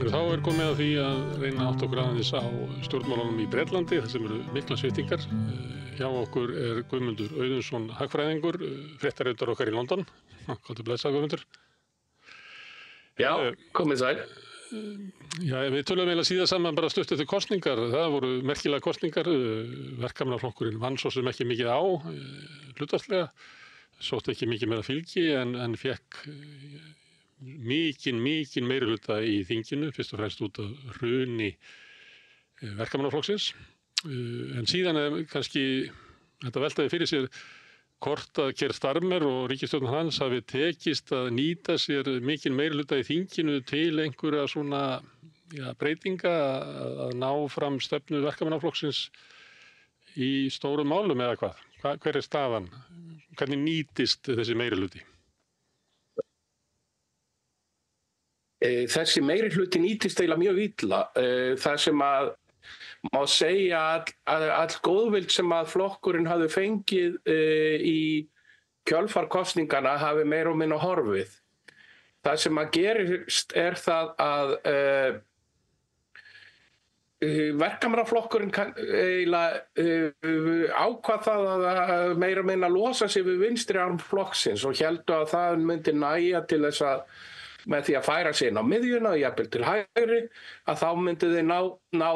Hlustendur, þá komið að því að reyna átt okkur aðeins á stjórnmálunum í Bretlandi, þar sem eru mikla sviptingar. Hjá okkur Guðmundur Auðunsson, hagfræðingur, fréttaritari okkar í London. Hvað blessa, Guðmundur? Já, komið sæl. Já, við töluðum eiginlega síðan saman bara stutt eftir kosningar. Það voru merkilega kosningar. Verkamannaflokkurinn vann svo sem ekki mikið á, hlutfallslega. Sótti ekki mikið meira fylgi en fékk mikinn meirihluta í þinginu, fyrst og fremst út af hruni verkamannaflokksins. En síðan kannski þetta veltaði fyrir sér hvort að Keir Starmer og ríkisstjórn hans hafi tekist að nýta sér mikinn meirihluta í þinginu til einhverja svona breytinga að ná fram stefnu verkamannaflokksins í stórum málum eða hvað? Hver staðan? Hvernig nýtist þessi meirihluti? Þessi meirihluti nýtist eiginlega mjög illa. Það sem að má segja að all góðvild sem að flokkurinn hafði fengið í kjölfar kosningana hafi meira og minna horfið. Það sem að gerist það að verkamannaflokkurinn ákvað það að meira og minna losa sig við vinstri arm flokksins og héldu að það myndi nægja til þess að með því að færa sig inn á miðjuna og jafnvel til hægri, að þá myndu þeir ná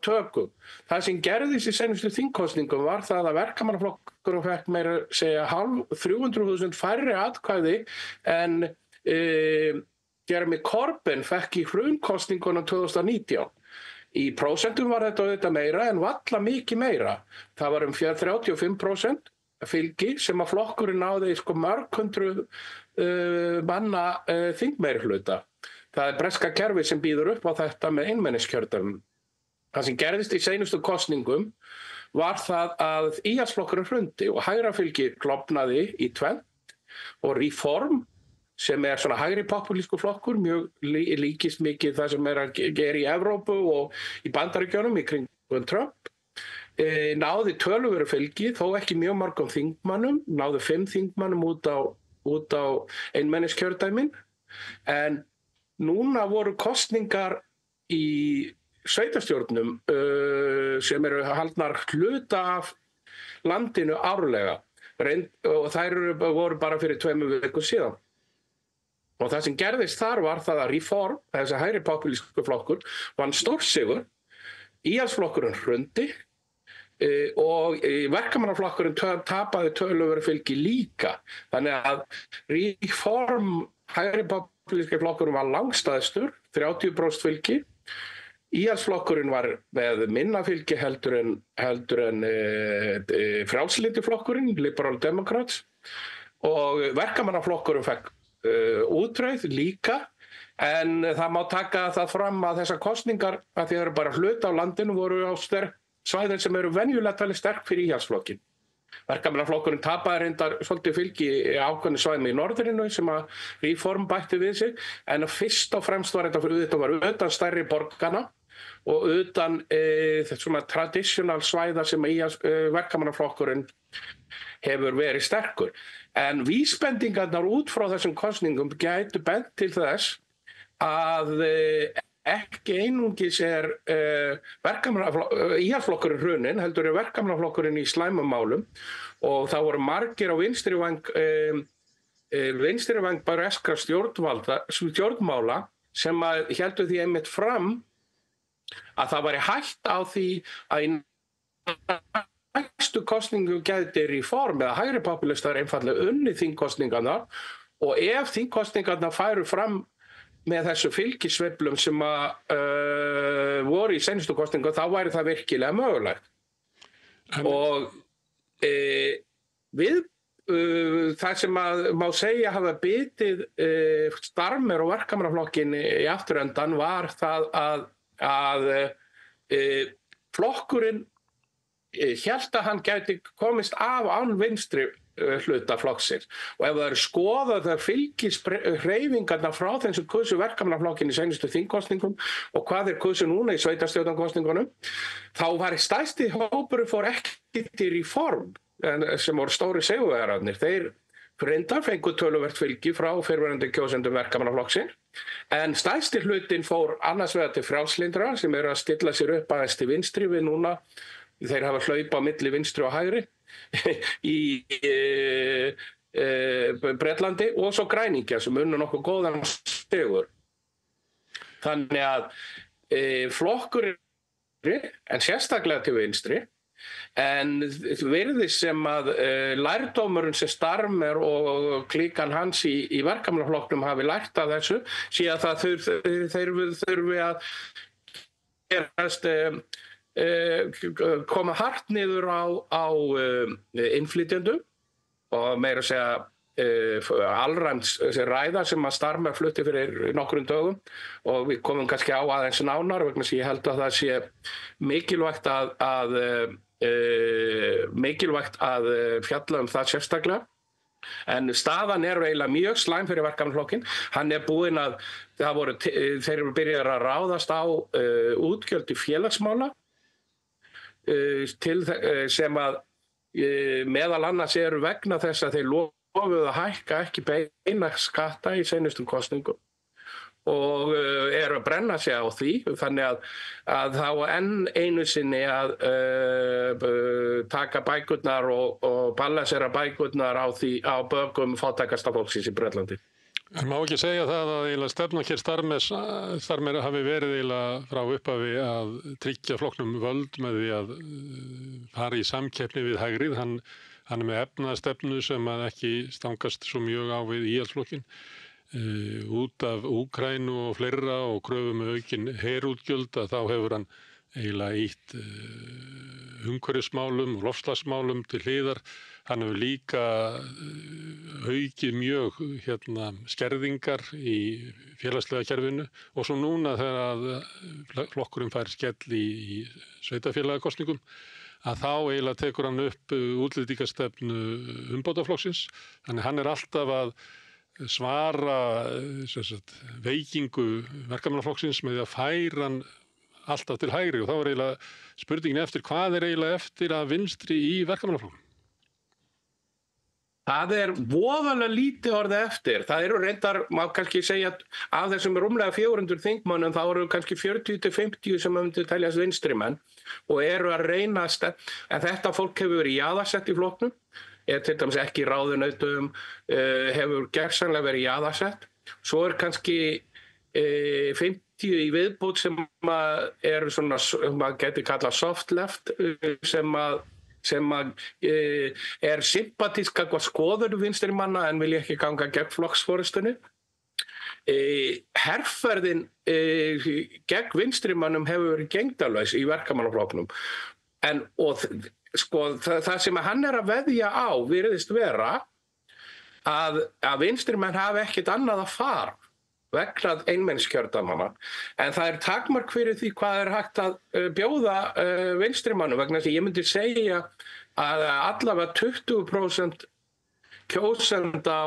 tökum. Það sem gerðist í seinustu þingkosningum var það að verkamannaflokkurinn fekk meira segja 300.000 færri atkvæði en Jeremy Corbyn fekk í hrunkosningunum 2019. Í prósentum var þetta meira en valla mikið meira. Það var 35% fylgi sem að flokkurinn náði mörg hundruð manna þingmeirihluta. Það breska kerfi sem býður upp á þetta með einmenniskjördæmum. Það sem gerðist í seinustu kosningum var það að íhaldsflokkurinn hrundi og hægra fylgi klofnaði í tvennt og Reform sem svona hægri populísku flokkur, mjög líkist mikið það sem að gera í Evrópu og í Bandaríkjunum í kringum Trump. Náði töluverðu fylgi, þó ekki mjög mörgum þingmannum, náði 5 þingmannum út á einmenniskjördæmin, en núna voru kosningar í sveitarstjórnum sem eru haldnar hluta af landinu árlega og þær voru bara fyrir 2 vikum síðan. Og það sem gerðist þar var það að Reform, þessi hægri populísku flokkur, vann stórsigur, íhaldsflokkurinn hrundi og verkamannaflokkurinn tapaði töluverðu fylgi líka. Þannig að Reform, hægri populíski flokkurinn var langstæðstur, 30% fylgi. Íhaldsflokkurinn var með minna fylgi heldur en frjálslyndi flokkurinn, Liberal Democrats, og verkamannaflokkurinn fekk útreið líka, en það má taka það fram að þessar kosningar, að því það eru bara hluta á landinu, voru á svæðin sem eru venjulega talið sterk fyrir íhaldsflokkin. Verkamannaflokkurinn tapaði reyndar svolítið fylgi ákveðnu svæðum í norðrinu sem að Reform bætti við sig, en fyrst og fremst var þetta var utan stærri borgana og utan svona traditional svæða sem verkamannaflokkurinn hefur verið sterkur. En vísbendingarnar út frá þessum kosningum gætu bent til þess að ekki einungis íhaldsflokkurinn hrunin, heldur verkamannaflokkurinn í slæmum málum og það voru margir á vinstri væng breskra stjórnmála sem héldu því einmitt fram að það væri hætt á því að í næstu kosningu gæti Reform eða hægri populistar einfaldlega unnið þingkosningarnar og ef þingkosningarnar færu fram með þessu fylgisveiflum sem voru í seinustu kosningu, þá væri það virkilega mögulegt. Og það sem má segja hafa bitið Starmer og verkamannaflokkinn í afturendan var það að flokkurinn hélt að hann gæti komist af án vinstri hluta flokksins. Og ef það eru skoðaðar fylgishreyfingarnar frá þeim sem kusu verkamannaflokkinn í seinustu þingkosningum og hvað kusu núna í sveitarstjórnarkosningunum, þá var stærsti hópurinn fór ekki til Reform sem voru stóri sigurvegararnir. Þeir reyndar fengu töluvert fylgi frá fyrrverandi kjósendum Verkamannaflokksins, en stærsti hlutinn fór annars vegar til frjálslyndra sem eru að stilla sér upp aðeins til vinstri við núna, þeir hafa hlaupa á milli vinstri og hægri í Bretlandi, og svo græningja sem unnu nokkuð góðan sigur. Þannig að flokkurinn, en sérstaklega til vinstri, en virðist sem að lærdómurinn sem Starmer og klíkan hans í Verkamannaflokknum hafi lært af þessu, sé að það þeir þurfi að gerast, koma hart niður á innflytjendum og meira að segja alræmt ræða sem að Starmer flutti fyrir nokkrum dögum, og við komum kannski á aðeins nánar vegna sem ég held að það sé mikilvægt að fjalla um það sérstaklega. En staðan eiginlega mjög slæm fyrir Verkamannaflokkinn. Hann búinn að þeir eru byrjaðir að ráðast á útgjöld í félagsmála sem að meðal annars eru vegna þess að þeir lofuðu að hækka ekki beina skatta í seinustum kosningum og eru að brenna sig á því, þannig að þá enn einu sinni að taka bækurnar og balansera bækurnar á bökum fátækasta fólksins í Bretlandi. En má ekki segja það að eiginlega stefna hér Starmer hafi verið eiginlega frá upphafi að tryggja flokknum völd með því að fara í samkeppni við hægrið. Hann með efnaðastefnu sem að ekki stangast svo mjög á við íhaldsflokkinn. Út af Úkraínu og fleira og kröfum aukin herútgjöld, að þá hefur hann eiginlega ítt umhverfismálum og loftslagsmálum til hliðar. Hann hefur líka aukið mjög skerðingar í félagslega kerfinu, og svo núna þegar flokkurinn fær skell í sveitarfélagakosningum, að þá eiginlega tekur hann upp útlendingastefnu umbótaflokksins. Þannig hann alltaf að svara veikingu Verkamannaflokksins með því að færa hann alltaf til hægri, og þá eiginlega spurningin eftir hvað eiginlega eftir að vinstri í Verkamannaflokknum? Það voðalega lítið orðið eftir. Það eru reyndar, má kannski segja, af þessum rúmlega 400 þingmönnum, þá eru kannski 40-50 sem myndu teljast vinstrimenn og eru að reyna en þetta fólk hefur verið jaðarsett í flokknum, til dæmis ekki í ráðunautum, hefur gersamlega verið jaðarsett. Svo kannski 50 í viðbót sem eru svona, maður getur kallað soft left, sem sympatísk gagnvart skoðunum vinstrimanna en vilja ekki ganga gegn flokksforystunni. Herferðin gegn vinstrimannum hefur verið gegndarlaus í Verkamannaflokknum. Og það sem hann að veðja á virðist vera að vinstrimenn hafi ekkert annað að fara vegna einmennskjördæmanna, en það takmark fyrir því hvað hægt að bjóða vinstrimannum, vegna þess að ég myndi segja að allavega 20% kjósenda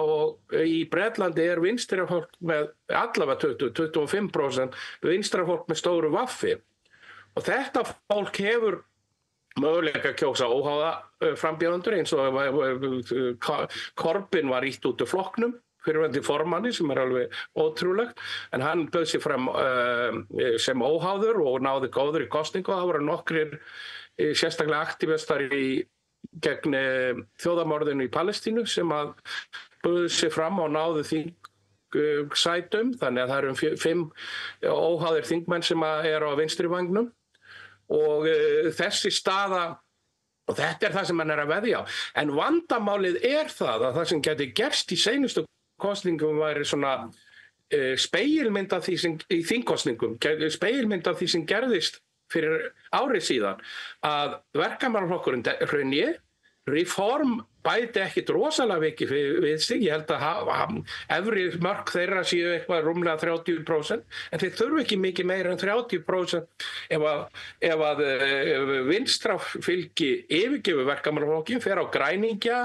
í Bretlandi vinstrifólk með allavega 20-25% vinstrifólk með stóru vaffi, og þetta fólk hefur möguleika að kjósa óháða frambjóðendur, eins og Corbyn var ýtt út úr flokknum, fyrrverandi formanni, sem alveg ótrúlegt, en hann bauð sig fram sem óháður og náði góður í kosningu. Það voru nokkrir sérstaklega aktivistar gegn þjóðamorðinu í Palestínu sem að bauð sig fram og náði þingsætum, þannig að það eru 5 óháðir þingmenn sem eru á vinstri vangnum, og þessi staða, og þetta það sem hann að veðja á. En vandamálið það að það sem geti gerst í seinustu kosningum væri svona spegilmynd af því sem í þingkosningum, spegilmynd af því sem gerðist fyrir ári síðan, að Verkamannaflokkurinn hrunni, Reform bæti ekkit rosalega mikið við sig. Ég held að efri mörk þeirra séu eitthvað rúmlega 30%, en þeir þurfi ekki mikið meira en 30% ef að vinstra fylgi yfirgefur Verkamannaflokkinn, fer á græningja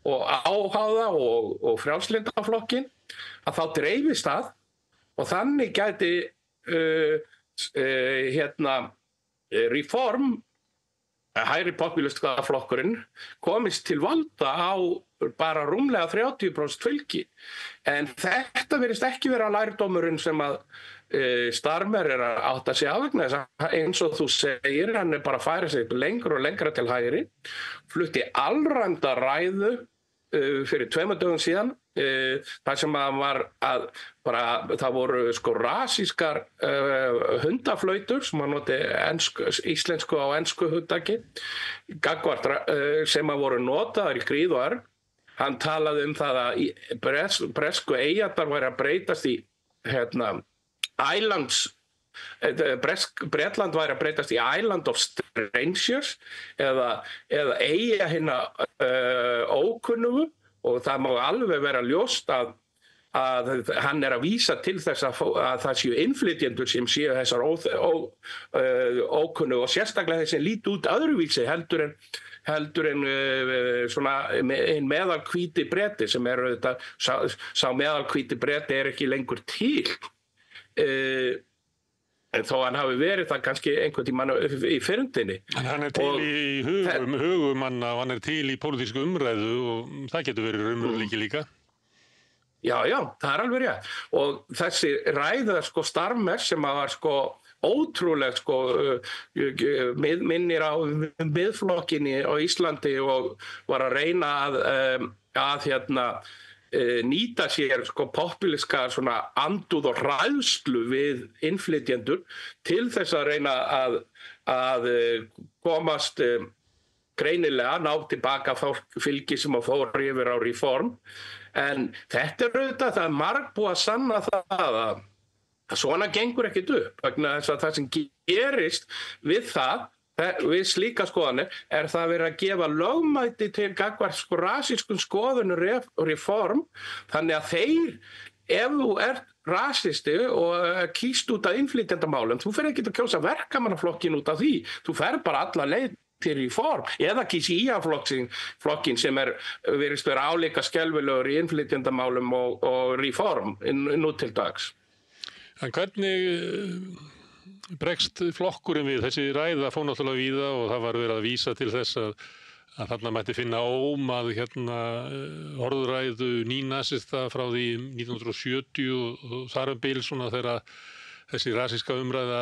og áháða og frjálslyndaflokkinn, að þá dreifist það, og þannig gæti Reform, hægri popúlíska flokkurinn, komist til valda á bara rúmlega 30% fylgi. En þetta virðist ekki vera lærdómurinn sem að Starmer að átta sig á vegna þess að eins og þú segir, hann bara að færa sig lengra og lengra til hægri, flutti alræmda ræðu fyrir 2 dögum síðan, þar sem að var að það voru sko rasískar hundaflautur sem að noti íslensku á ensku hugtaki, gagnvart sem að voru notaðar í gríð og erg. Hann talaði það að bresku eyjarnar væri að breytast í Bretland væri að breytast í Island of Strangers eða eyja hinna ókunnugu, og það má alveg vera ljóst að hann að vísa til þess að það séu innflytjendur sem séu þessar ókunnugu, og sérstaklega þessi líti út öðruvísi heldur en svona meðalhvíti Breti sem auðvitað, sá meðalhvíti Breti ekki lengur til. En þó hann hafi verið það kannski einhvern tímann í fyrndinni. En hann til í hugum manna og hann til í pólitísku umræðu og það getur verið raunveruleiki líka. Já, það alveg rétt. Og þessi ræða Starmer sem var ótrúleg minnir á miðflokkinni á Íslandi og var að reyna að nýta sér popúlíska andúð og hræðslu við innflytjendur til þess að reyna að komast greinilega, ná tilbaka fylgi sem að fór yfir á Reform. En þetta auðvitað, það margbúið að sanna það að svona gengur ekkert upp, vegna þess að það sem gerist við við slíka skoðanir það verið að gefa lögmæti til gagnvart rasískum skoðunum Reform, þannig að ef þú ert rasisti og kýst út af innflytjendamálum, þú fer ekki að kjósa verkamannaflokkin út af því, þú fer bara alla leið til Reform, eða kýs flokkin sem virðist vera álíka skelfilegur í innflytjendamálum og Reform nú til dags. En hvernig bregst flokkurinn við? Þessi ræða fór náttúrulega víða og það var verið að vísa til þess að þarna mætti finna ómað orðræðu nýnasista frá því 1970 og þar bil svona þegar þessi rasíska umræða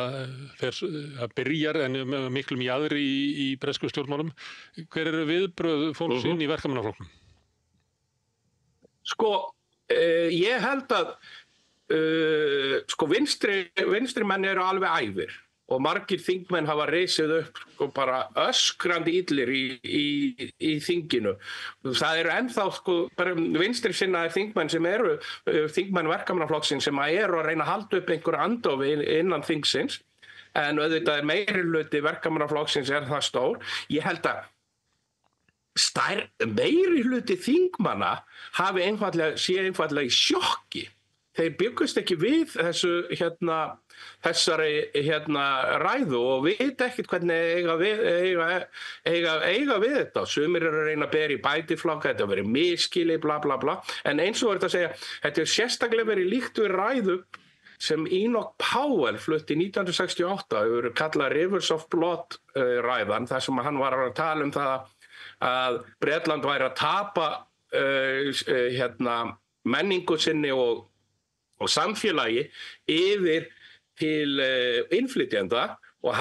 byrjar en miklum jaðri í bresku stjórnmálum. Hver eru viðbrögð fólksinn í verkamannaflokknum? Ég held að vinstri menn eru alveg æfir og margir þingmenn hafa reisið upp bara öskrandi illir í þinginu. Það eru ennþá vinstri sinnaðir þingmenn sem eru þingmenn verkamannaflokksins sem eru að reyna að halda upp einhverju andofi innan þingsins, en auðvitað meirihluti verkamannaflokksins það stór. Ég held að meirihluti þingmanna sé einfaldlega í sjokki. Þeir byggust ekki við þessari ræðu og vita ekkert hvernig eiga við þetta. Sumir eru að reyna að bera í bætiflokka, þetta verið misskilið, bla bla bla. En eins og þetta að segja, þetta sérstaklega verið líkt við ræðu sem Enoch Powell flutti 1968, það verið kallað Rivers of Blood ræðan, þar sem hann var að tala það að Bretland væri að tapa menningu sinni og samfélagi yfir til innflytjenda, og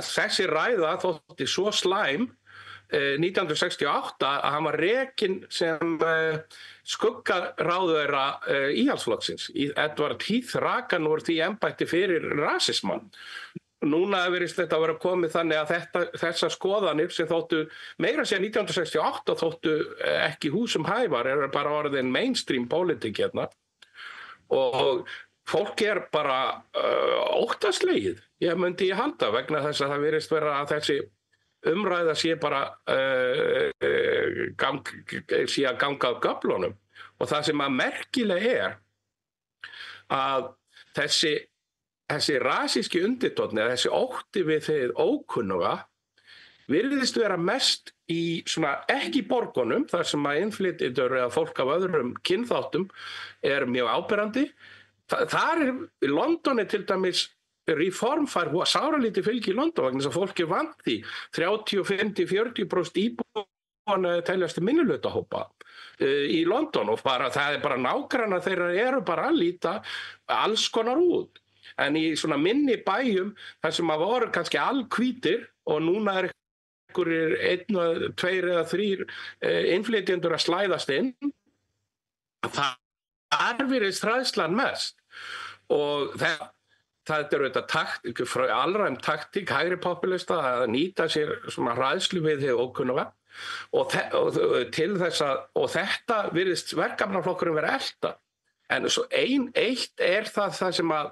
þessi ræða þótti svo slæm 1968 að hann var rekinn sem skuggaráðherra íhaldsflokksins. Edward Heath rak hann úr því embætti fyrir rasismann. Núna virðist þetta vera komið þannig að þessar skoðanir sem þóttu meira sér 1968 þóttu ekki húsum hæfar, bara orðin mainstream politik hérna. Og fólk bara óttaslegið, ég myndi halda, vegna þess að það virðist vera að þessi umræða sé bara sé að ganga af göflunum. Og það sem að merkilega að þessi rasíski undirtónn, eða þessi ótti við þeir ókunnuga, virðist vera mest ekki í borgunum, þar sem að innflytjendur eða fólk af öðrum kynþáttum mjög áberandi. Þar í Londoni til dæmis Reform fær sáralítið fylgi í London vegna þess að fólk vant því 30, 50, 40% íbúanna teljast til minnihlutahópa. í London og það bara nágrannar þeirra eru bara að líta alls konar út. En í svona minni bæjum þar sem að voru kannski alhvítir og núna einhverjir 1, 2 eða 3 innflytjendur að slæðast inn, það virðist hræðslan mest. Og það er auðvitað alræm taktík hægri populista að nýta sér svona hræðslu við hið ókunnuga og þetta virðist verkefnaflokkurinn vera elta. En svo eitt er það sem að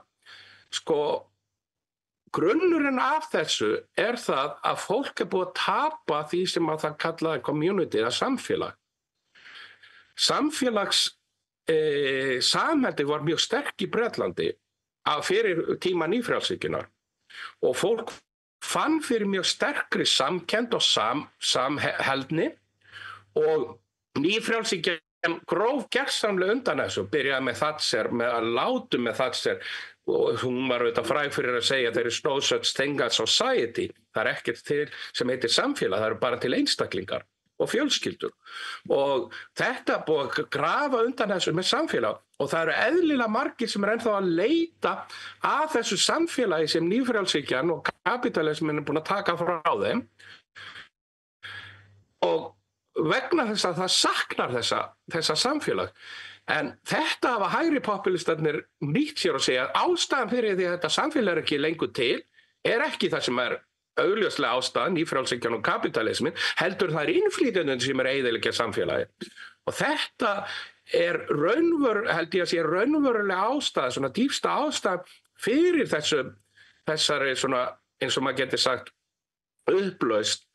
grunnurinn af þessu er það að fólk búið að tapa því sem að það kallaði community eða samfélag. Samhældi var mjög sterk í Bretlandi fyrir tíma nýfrjálshyggjunnar og fólk fann fyrir mjög sterkri samkennd og samheldni og nýfrjálshyggjan gróf gersamlega undan þessu, byrjaði með Thatcher, með látum með Thatcher og hún var auðvitað fræg fyrir að segja there is no such thing as society, það er ekkert til sem heitir samfélag, það eru bara til einstaklingar og fjölskyldur og þetta búið að grafa undan þessu með samfélag og það eru eðlilega margir sem ennþá að leita að þessu samfélagi sem nýfrjálshyggjan og kapitalismin er búin að taka frá þeim og vegna þess að það saknar þessa samfélag. En þetta hafa hægri populistarnir nýtt sér og segja að ástæðan fyrir því að þetta samfélag er ekki lengur til er ekki það sem er augljóslega ástæðan í frjálshyggjan og kapitalismin, heldur það innflytjendur sem eyðileggja samfélagið. Og þetta er held ég að sé raunverulega ástæða, svona dýpsta ástæða fyrir þessari svona, eins og maður getur sagt, upplausn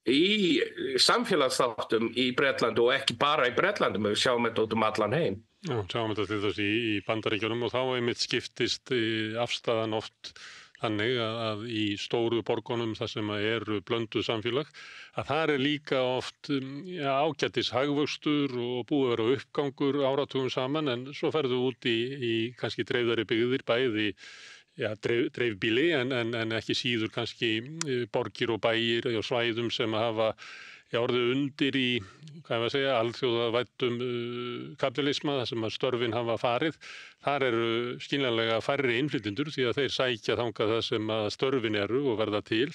í samfélagsþáttum í Bretlandi og ekki bara í Bretlandi, við sjáum þetta út allan heim. Já, sjáum þetta til þess í Bandaríkjunum og þá einmitt skiptist afstæðan oft þannig að í stóru borgunum þar sem eru blönduð samfélag, að það líka oft ágætis hagvöxtur og búið að vera uppgangur áratugum saman en svo ferðu út í kannski dreifðari byggðir, bæði dreifbýli en ekki síður kannski borgir og bæir og svæðum sem hafa orðið undir í, alþjóðavæddum kapitalisma, þar sem að störfin hafa farið. Þar eru skiljanlega færri innflytjendur því að þeir sækja þangað það sem að störfin eru og verða til.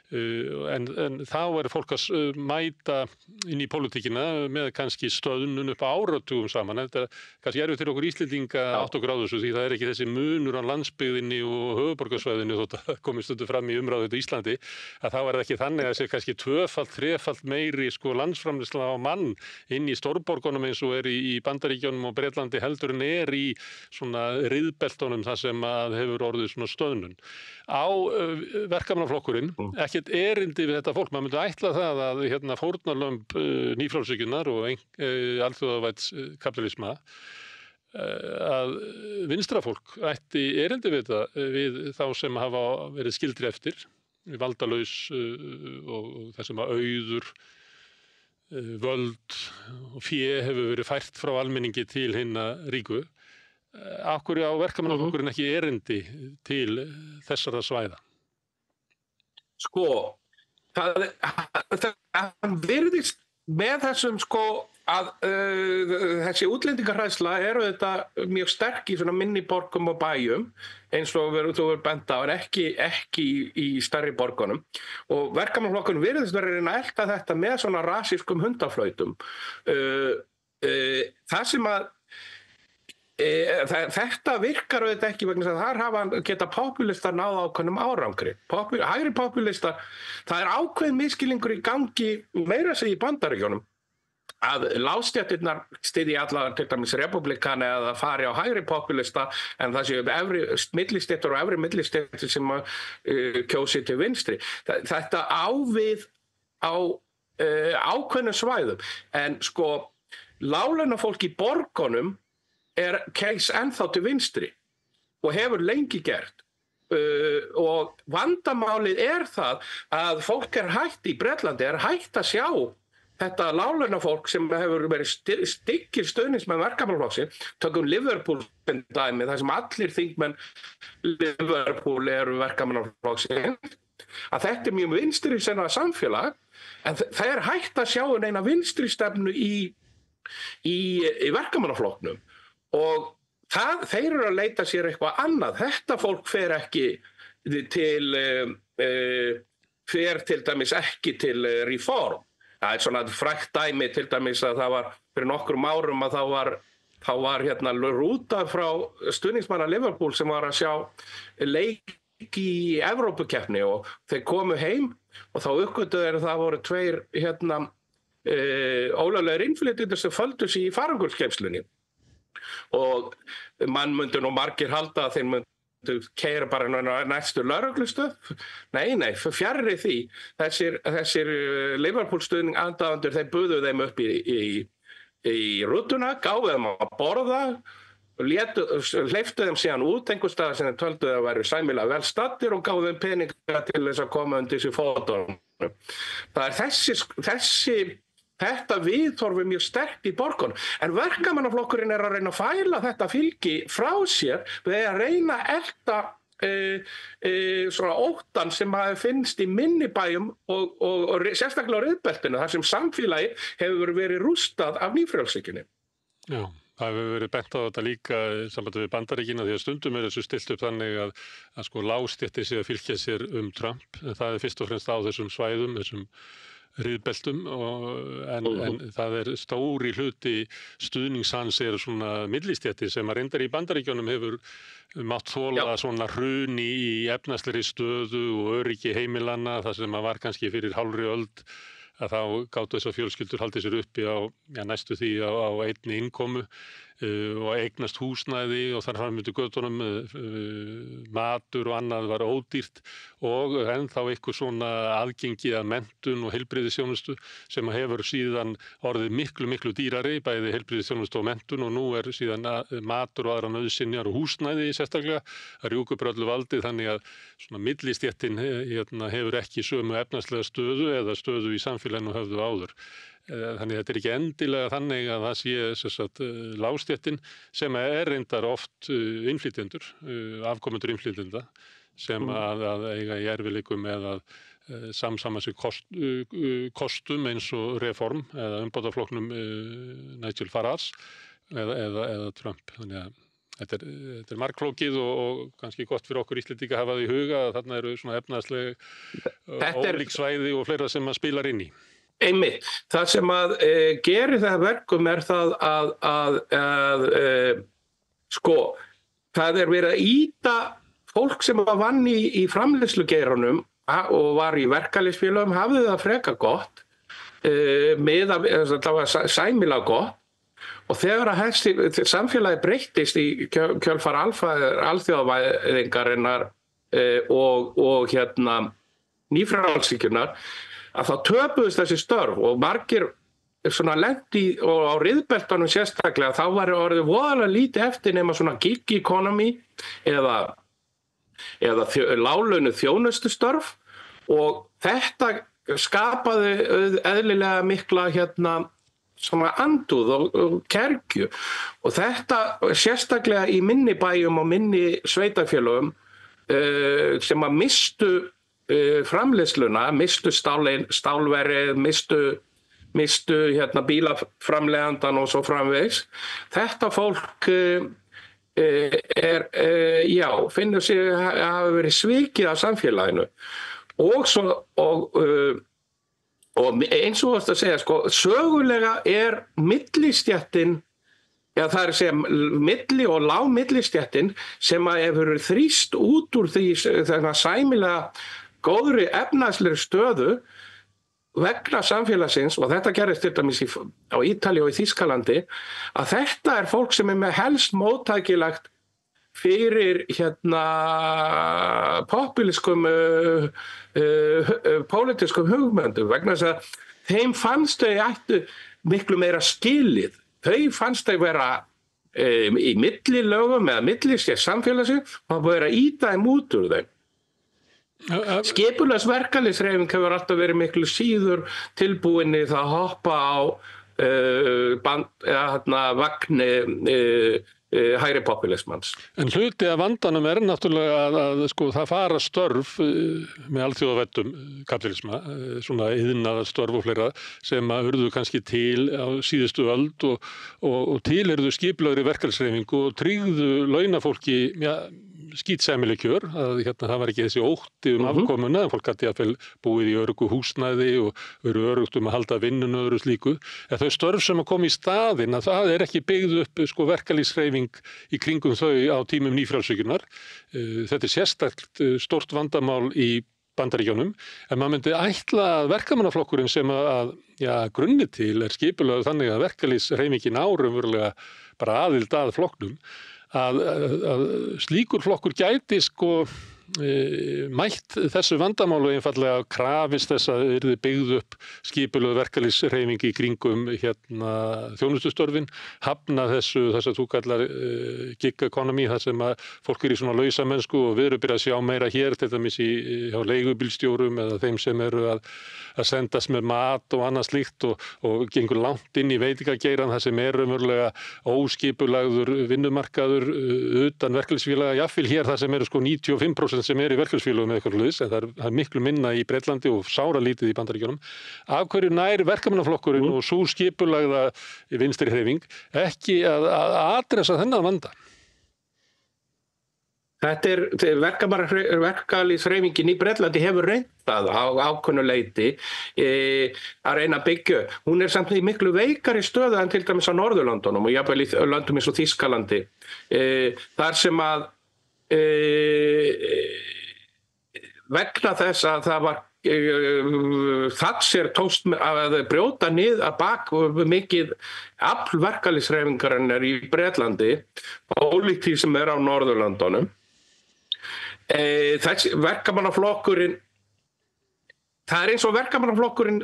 En þá er fólk að mæta inn í pólitíkina með kannski stöðnun upp áratugum saman. Þetta er kannski erfitt fyrir okkur Íslendinga að átta okkur á þessu því það er ekki þessi munur á landsbyggðinni og höfuðborgarsvæðinu þótt að komið stundum fram í umræðu í Íslandi að þá er það ekki þannig að þessi kannski 2-3-falt meiri landsframleiðsla á mann inn í stórborgunum eins og er í Bandaríkjunum og Bretlandi heldur en er í svona riðbeltunum þar sem að hefur orðið svona stöðnun. Á verkefnaflokkurinn ekkert erindi við þetta fólk. Maður myndi ætla það að fórnarlömb nýfrjálshyggjunnar og alþjóðavædds kapitalisma að vinstra fólk ætti erindi við þetta við þá sem hafa verið skildir eftir, valdalaus og það sem að auður, völd og fé hefur verið fært frá almenningi til hinna ríku. Af hverju á verkamannaflokkurinn ekki erindi til þessara svæða? Það virðist með þessum að þessi útlendingahræðsla eru þetta mjög sterk í svona minni borgum og bæjum eins og þú verður bent á en ekki í stærri borgunum og verkamannaflokkurinn virðist vera að reyna að elta þetta með svona rasískum hundaflautum. Það sem að þetta virkar auðvitað ekki vegna þess að þar geta populistar náð ákveðnum árangri. Hægri populistar, það er ákveðin misskilningur í gangi meira sig í Bandaríkjunum að lágstéttirnar styðji alla til dæmis republikana eða fari á hægri populista en það séu efri millistéttur og efri millistéttur sem kjósi til vinstri. Þetta á við á ákveðnum svæðum en láglaunafólk í borgunum er keis ennþá til vinstri og hefur lengi gert og vandamálið er það að fólk er hætt í Bretlandi, er hætt að sjá þetta láglaunafólk sem hefur verið styggir stuðningsmenn verkamannaflokksins, tökum Liverpool dæmi, þar sem allir þingmenn Liverpool eru verkamannaflokksins, að þetta er mjög vinstri sinna samfélag en það er hætt að sjá eina vinstri stefnu í í verkamannaflokknum og þeir eru að leita sér eitthvað annað. Þetta fólk fer ekki fer til dæmis ekki til reform. Það er svona frægt dæmi til dæmis að það var fyrir nokkrum árum að þá var hérna rúta frá stuðningsmanna Liverpool sem var að sjá leik í Evrópukeppni og þeir komu heim og þá uppgötuðu þeir að það voru tveir ólöglegir innflytjendur sem földu sig í farangurskeypslunni og mann myndu nú margir halda að þeir myndu keyra bara næstu lögreglustöð. Nei, fjarri því. Þessir Liverpool stuðningsaðdáendur þeir buðu þeim upp í rútuna, gáfu þeim að borða, hleyptu þeim síðan út einhvers staðar sem þeir töldu að væru sæmilega vel staddir og gáfu þeim peninga til þess að koma undir þessi fótunum. Það er þetta viðhorf mjög sterkt í borgunum. En verkamannaflokkurinn er að reyna að fæla þetta fylgi frá sér við að reyna að elta svona óttan sem finnst í minni bæjum og sérstaklega á riðbeltinu þar sem samfélagi hefur verið rústað af nýfrjálshyggjunni. Já, það hefur verið bent á þetta líka í sambandi við Bandaríkina því að stundum þessu stilt upp þannig að sko lágstéttir sé að fylgja sér Trump. Það er fyrst og fremst á þessum svæðum, þessum riðbeltum en það er stóri hluti stuðnings hans er svona millistéttir sem að reyndar í Bandaríkjunum hefur mátt þola svona hrun í efnahagslegri stöðu og öryggi heimilanna þar sem að var kannski fyrir hálfri öld að þá gátu þessar fjölskyldur haldið sér uppi á næstu því á einni innkomu og eignast húsnæði og þar fram undir götunum matur og annað var ódýrt og ennþá eitthvað svona aðgengi að menntun og heilbrigðisþjónustu sem hefur síðan orðið miklu dýrari, bæði heilbrigðisþjónustu og menntun og nú er síðan matur og aðra nauðsynjar og húsnæði sérstaklega að rjúka upp öllu valdi þannig að svona millistéttin hefur ekki sömu efnahagslega stöðu eða stöðu í samfélaginu höfðu áður. Þannig að þetta er ekki endilega þannig að það sé lágstéttin sem er reyndar oft innflytjendur, afkomendur innflytjenda sem að eiga í erfiðleikum með að samsama sig kostum eins og reform eða umbótaflokknum Nigel Farage eða Trump. Þannig að þetta er margflókið og kannski gott fyrir okkur Íslendinga að hafa það í huga að þarna eru svona efnahagsleg ólík svæði og fleira sem að spilar inn í. Einmitt. Það sem að gerir það verkum er það að það er verið að ýta fólk sem vann í framleiðslugeiranum og var í verkalýðsfélögum hafði það frekar gott það var sæmilega gott og þegar að samfélagi breyttist í kjölfar alþjóðavæðingarinnar og nýfrjálshyggjunnar að þá töpuðust þessi störf og margir svona lendi og á riðbeltunum sérstaklega þá var orðið voðalega lítið eftir nema svona gig economy eða láglaunuð þjónustustörf og þetta skapaði eðlilega mikla svona andúð og kergju og þetta sérstaklega í minni bæjum og minni sveitarfélögum sem að mistu framleiðsluna, mistu stálverið, mistu bílaframleiðandan og svo framvegis. Þetta fólk finnur sig að hafa verið svikið af samfélaginu og eins og að segja sögulega er millistéttin það er að segja milli- og lágmillistéttin sem að hefur þrýst út úr því sæmilega góðri efnahagslegri stöðu vegna samfélagsins og þetta gerist til dæmis á Ítalíu og í Þýskalandi að þetta er fólk sem er með helst móttækilegt fyrir popúliskum pólitískum hugmyndum vegna þess að þeim fannst þau ættu miklu meira skilið. Þau fannst þau vera í millilögum eða millistétt samfélagsins og það búið að ýta þeim út úr þeim. Skipulags verkalýðshreyfing hefur alltaf verið miklu síður tilbúinni það að hoppa á vagn hægri populismans. En hluti af vandanum náttúrulega að sko, það fara störf með alþjóðavettum kapitalisma, svona iðnaðarstörf og fleira sem að urðu kannski til á síðustu öld og til urðu skipulagðri verkalýðshreyfingu og tryggðu launafólki skítsæmileg kjör, að það var ekki þessi ótti afkomuna, fólk gæti jafnvel búið í öruggu húsnæði og verið örugt að halda vinnun og öðru slíku. En þau störf sem að koma í staðinn, að það ekki byggð upp sko, verkalýðshreyfing í kringum þau á tímum nýfrjálshyggjunnar. Þetta sérstakt stórt vandamál í Bandaríkjunum, en maður myndi ætla að verkamannaflokkurinn sem að grunni til skipulagður þannig að verkalýðshreyfingin raunverulega bara aðild að flokknum, að slíkur flokkur gæti sko mætt þessu vandamálu einfallega krafist þess að yrði byggð upp skipulögð verkalýðshreyfing í kringum þjónustustörfin, hafna þess að þú kallar gig economy, þar sem að fólk í svona lausamennsku og við erum byrjað að sjá meira hér, til dæmis hjá leigubílstjórum eða þeim sem eru að sendast með mat og annað slíkt og gengur langt inn í veitingageirann, þar sem raunverulega óskipulagður vinnumarkaður utan verkalýðsfélaga, jafnvel hér þar sem eru sko 95% sem í verkalýðsfélögum eða eitthvað hlutis, en það er miklu minna í Bretlandi og sáralítið í Bandaríkjunum. Af hverju nær verkamannaflokkurinn og sú skipulagða vinstri hreyfing ekki að adressa þennan vanda? Þetta verkalýðshreyfingin í Bretlandi hefur reynt það á ákveðnu leyti að reyna að byggja. Hún samt í miklu veikari stöðu en til dæmis á Norðurlöndunum og jafnvel í löndum eins og Þýskalandi. Þar sem að vegna þess að það var Thatcher tókst að brjóta nið að bak mikið afl verkalýðshreyfingarinnar í Bretlandi, ólíkt því sem á Norðurlöndunum. Þessi verkamannaflokkurinn, það eins og verkamannaflokkurinn,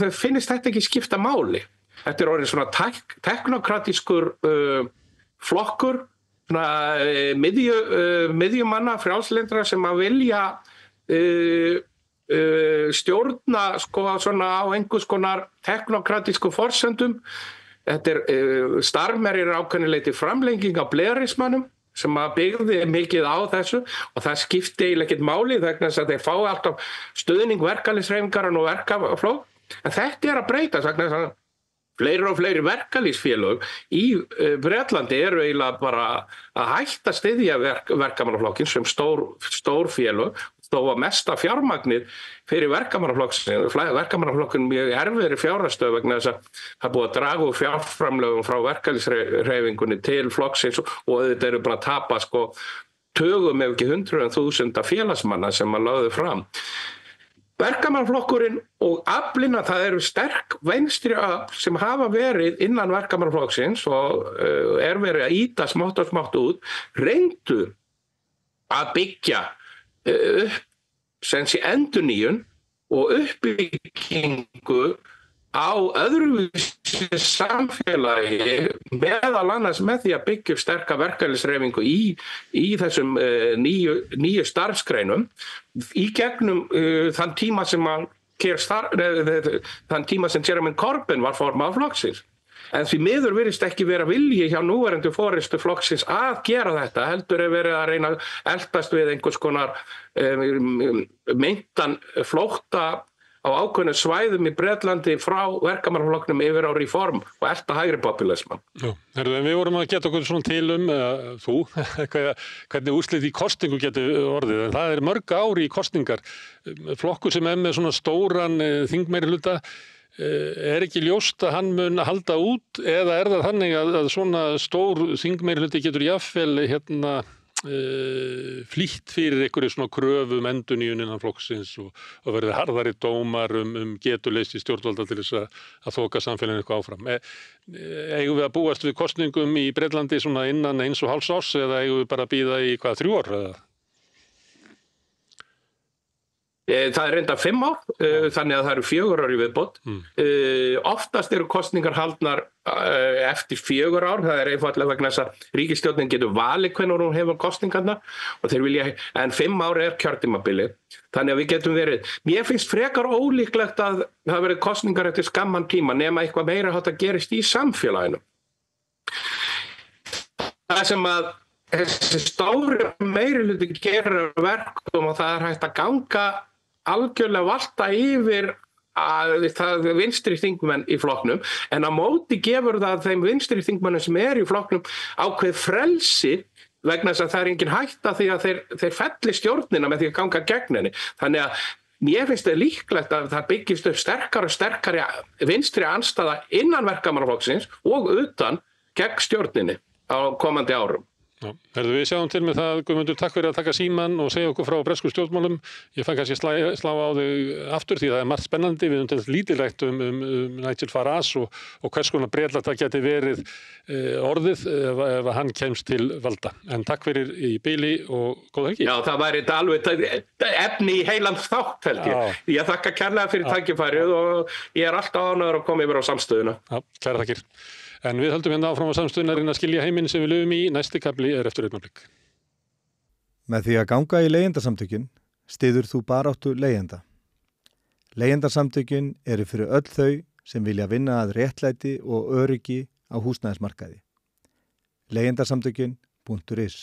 það finnst þetta ekki skipta máli. Þetta orðið svona teknokratískur flokkur, miðjumanna frjálslyndra sem að vilja stjórna sko, svona á einhvers konar teknokratísku forsendum. Þetta starfmerir ákveðnuleiti framlenging af blerismannum sem að byggði mikið á þessu og það skipti eiginlega ekkert máli vegna þess að þeir fá alltaf stuðning verkalýðshreyfingarinnar og verkaflokk. En þetta að breytast vegna þess að fleiri og fleiri verkalýðsfélög í Bretlandi eru eiginlega bara að hætta styðja verkamannaflokkin sem stór félög, þó að mesta fjármagnið fyrir verkamannaflokkin mjög erfiðri fjárhagsstöðu vegna þess að það búið að draga úr fjárframlögum frá verkalýðshreyfingunni til flokksins og þetta eru bara að tapa sko tugum ef ekki 100.000 félagsmanna sem að lögðu fram. Verkamannaflokkurinn og aflina, það eru sterk vinstri öfl sem hafa verið innan verkamannaflokksins og verið að ýta smátt og smátt út, reyndu að byggja upp sem sé endurnýjun og uppbyggingu á öðruvísi samfélagi meðal annars með því að byggja upp sterka verkalýðshreyfingu í þessum nýju starfsgreinum í gegnum þann tíma sem Jeremy Corbyn var formaður flokksins. En því miður virðist ekki vera vilji hjá núverandi forystu flokksins að gera þetta, heldur verið að reyna að eltast við einhvers konar meintan flótta á ákveðnu svæðum í Bretlandi frá verkamannaflokknum yfir á reform og elta hægri populisman. Já, við vorum að geta okkur svona til hvernig úrslit í kosningu getur orðið, en það mörg ár í kosningar. Flokkur sem með svona stóran þingmeirihluta, ekki ljóst að hann mun halda út eða það þannig að svona stór þingmeirihluti getur jafnvel flýtt fyrir einhverju svona kröfum endurnýjun innan flokksins og verið harðari dómar getuleysi stjórnvalda til þess að þoka samfélaginu eitthvað áfram. Eigum við að búast við kosningum í Bretlandi svona innan 1,5 árs eða eigum við bara að bíða í 3 ár? Það er reynda 5 ár, þannig að það eru 4 ár í viðbót. Oftast eru kosningar haldnar eftir 4 ár, það er einfaldlega vegna þess að ríkisstjórnin getur valið hvenær hún hefur kosningarnar og þeir vilja, en 5 ár er kjörtímabilið. Þannig að við getum verið, mér finnst frekar ólíklegt að það verið kosningar eftir skamman tíma nema eitthvað meira hátt að gerist í samfélaginu. Það sem að þessi stóri meirihluti gerir verkum og það er hægt að ganga algjörlega valta yfir að það vinstri þingmenn í flokknum, en á móti gefur það þeim vinstri þingmennum sem í flokknum ákveð frelsi vegna þess að það er engin hætta því að þeir felli stjórnina með því að ganga gegn henni. Þannig að mér finnst það líklegt að það byggist upp sterkari og sterkari vinstri andstaða innan verkamannaflokksins og utan gegn stjórninni á komandi árum. Já, við sjáum til með það, Guðmundur, takk fyrir að taka símann og segja okkur frá bresku stjórnmálum. Ég fæ kannski slá á þau aftur því það er margt spennandi. Við höfum lítilrætt um Nigel Farage og hvers konar Bretland það geti verið orðið ef hann kemst til valda. En takk fyrir í bili og góða helgi. Já, það væri alveg efni í heilan þátt held ég. Ég þakka kærlega fyrir tækifærið og ég er alltaf ánægður að koma yfir á samstöðuna. Já, kærar þakkir. En við höldum hérna áfram á samstöðuna að reyna að skilja heiminn sem við lifum í. Næsti kafli er eftir augnablik. Með því að ganga í leigjendasamtökin styður þú baráttu leigjenda. Leigjendasamtökin eru fyrir öll þau sem vilja vinna að réttlæti og öryggi á húsnæðismarkaði. Leigjendasamtökin.is